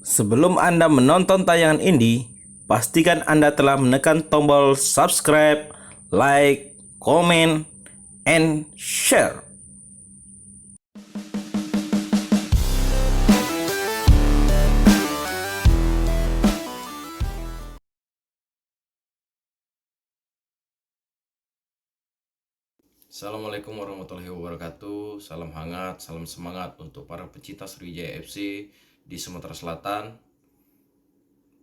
Sebelum Anda menonton tayangan ini, pastikan Anda telah menekan tombol subscribe, like, comment, and share. Assalamualaikum warahmatullahi wabarakatuh. Salam hangat, salam semangat untuk para pecinta Sriwijaya FC di Sumatera Selatan.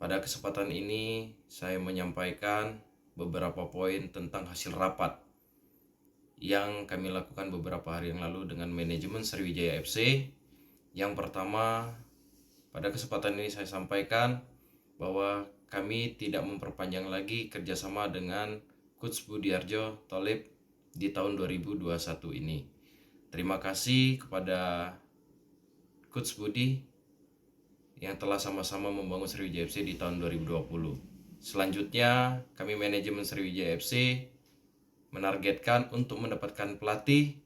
Pada kesempatan ini saya menyampaikan beberapa poin tentang hasil rapat yang kami lakukan beberapa hari yang lalu dengan manajemen Sriwijaya FC. Yang pertama, pada kesempatan ini saya sampaikan bahwa kami tidak memperpanjang lagi kerjasama dengan Coach Budiarjo Tholib di tahun 2021 ini. Terima kasih kepada Coach Budi yang telah sama-sama membangun Sriwijaya FC di tahun 2020. Selanjutnya, kami manajemen Sriwijaya FC menargetkan untuk mendapatkan pelatih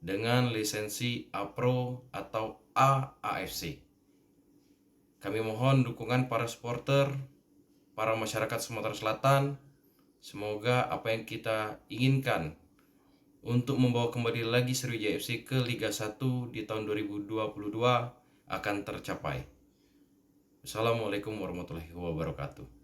dengan lisensi A-Pro atau AAFC. Kami mohon dukungan para supporter, para masyarakat Sumatera Selatan. Semoga apa yang kita inginkan untuk membawa kembali lagi Sriwijaya FC ke Liga 1 di tahun 2022 akan tercapai. Assalamualaikum warahmatullahi wabarakatuh.